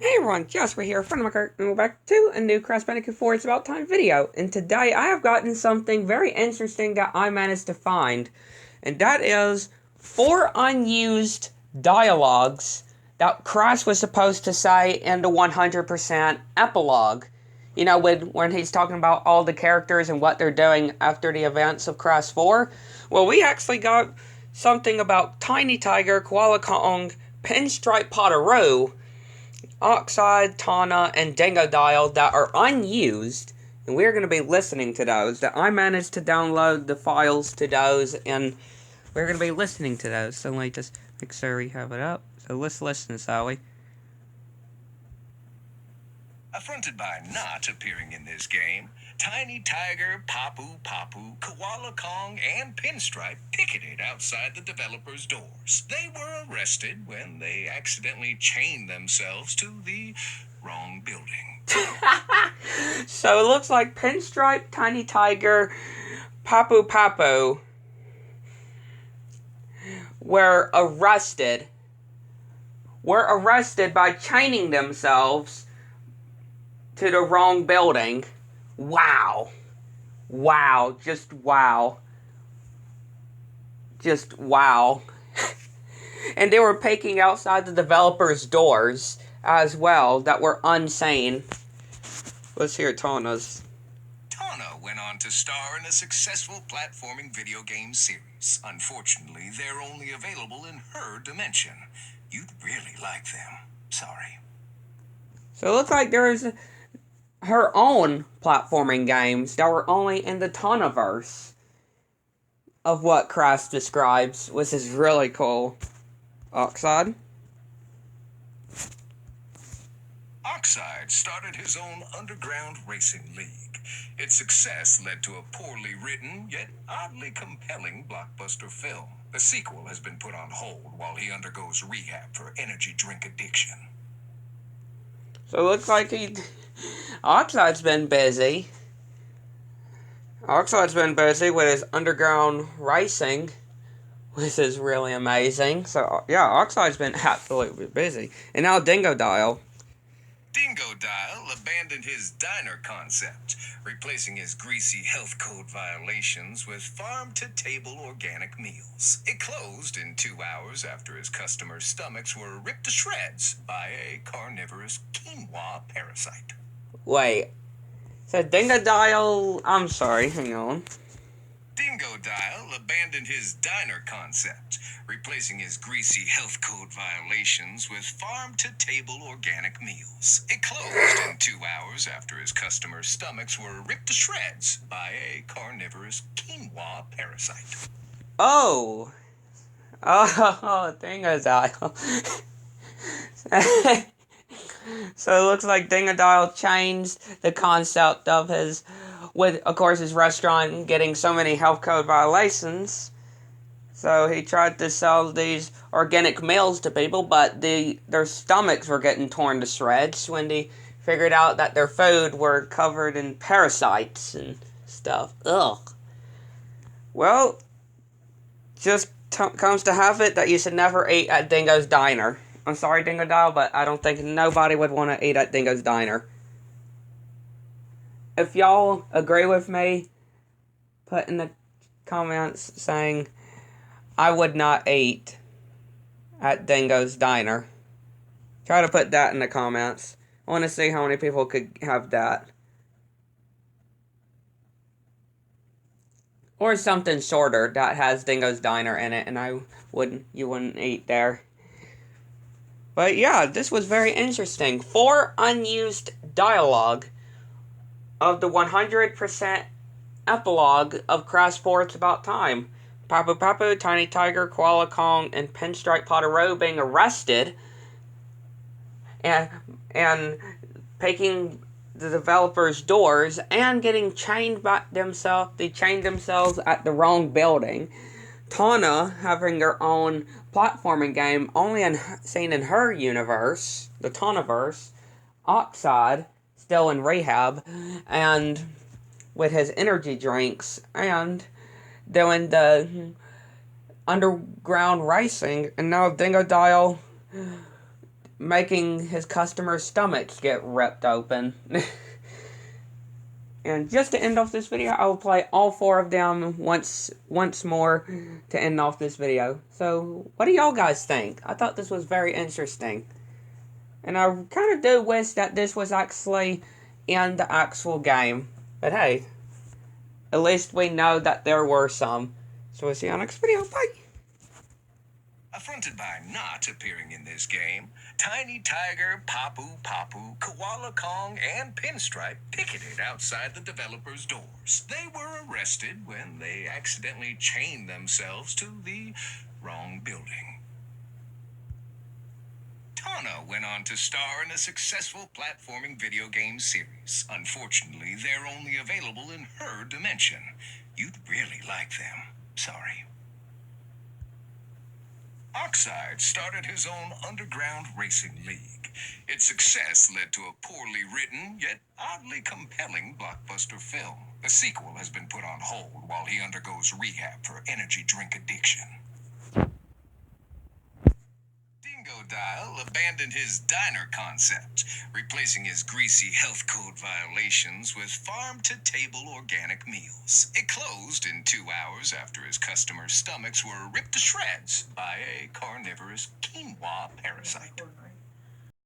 Hey everyone, Jasper here, friend of my car, and we're back to a new Crash Bandicoot 4 It's About Time video. And today I have gotten something very interesting that I managed to find. And that is 4 unused dialogues that Crash was supposed to say in the 100% epilogue. You know, when he's talking about all the characters and what they're doing after the events of Crash 4. Well, we actually got something about Tiny Tiger, Koala Kong, Pinstripe Potteroo, Oxide, Tana, and Dingodile that are unused, and we're going to be listening to those. That I managed to download the files to those, and we're going to be listening to those. So let me just make sure we have it up. So let's listen, Sally. Affronted by not appearing in this game, Tiny Tiger, Papu Papu, Koala Kong, and Pinstripe picketed outside the developers' doors. They were arrested when they accidentally chained themselves to the wrong building. So it looks like Pinstripe, Tiny Tiger, Papu Papu were arrested. Were arrested by chaining themselves to the wrong building. Wow. Wow. Just wow. Just wow. And they were peeking outside the developers' doors as well that were unsane. Let's hear Tana's. Tana went on to star in a successful platforming video game series. Unfortunately, they're only available in her dimension. You'd really like them. Sorry. So it looks like there's her own platforming games that were only in the Tanaverse of what Crash describes, which is really cool. Oxide? Oxide started his own underground racing league. Its success led to a poorly written, yet oddly compelling blockbuster film. The sequel has been put on hold while he undergoes rehab for energy drink addiction. So it looks like Oxide's been busy. Oxide's been busy with his underground racing, which is really amazing. So, yeah, Oxide's been absolutely busy. And now Dingodile. Dingodile abandoned his diner concept, replacing his greasy health code violations with farm-to-table organic meals. It closed in 2 hours after his customers' stomachs were ripped to shreds by a carnivorous quinoa parasite. Wait. So Dingodile... I'm sorry, hang on. Dingodile abandoned his diner concept, replacing his greasy health code violations with farm-to-table organic meals. It closed in 2 hours after his customers' stomachs were ripped to shreds by a carnivorous quinoa parasite. Oh. Oh, Dingodile. So it looks like Dingodile changed the concept of his, with of course his restaurant getting so many health code violations. So he tried to sell these organic meals to people, but their stomachs were getting torn to shreds when they figured out that their food were covered in parasites and stuff. Ugh. Well, just comes to have it that you should never eat at Dingo's Diner. I'm sorry, Dingo Dial, but I don't think nobody would want to eat at Dingo's Diner. If y'all agree with me, put in the comments saying I would not eat at Dingo's Diner. Try to put that in the comments. I want to see how many people could have that. Or something shorter that has Dingo's Diner in it, and you wouldn't eat there. But yeah, this was very interesting. 4 unused dialogue of the 100% epilogue of Crash 4 It's About Time. Papu Papu, Tiny Tiger, Koala Kong, and Pinstripe Potteroo being arrested and picking the developers' doors and getting chained by themselves. They chained themselves at the wrong building. Tana having her own platforming game only seen in her universe, the Tanaverse. Oxide still in rehab and with his energy drinks and doing the underground racing. And now Dingodile making his customers' stomachs get ripped open. And just to end off this video, I will play all 4 of them once more to end off this video. So, what do y'all guys think? I thought this was very interesting. And I kind of do wish that this was actually in the actual game. But hey, at least we know that there were some. So we'll see you on the next video. Bye! Affronted by not appearing in this game, Tiny Tiger, Papu Papu, Koala Kong, and Pinstripe picketed outside the developer's doors. They were arrested when they accidentally chained themselves to the wrong building. Tana went on to star in a successful platforming video game series. Unfortunately, they're only available in her dimension. You'd really like them. Sorry. Oxide started his own underground racing league. Its success led to a poorly written, yet oddly compelling blockbuster film. The sequel has been put on hold while he undergoes rehab for energy drink addiction. Dingo Dial abandoned his diner concept, replacing his greasy health code violations with farm-to-table organic meals. It closed in 2 hours after his customers' stomachs were ripped to shreds by a carnivorous quinoa parasite.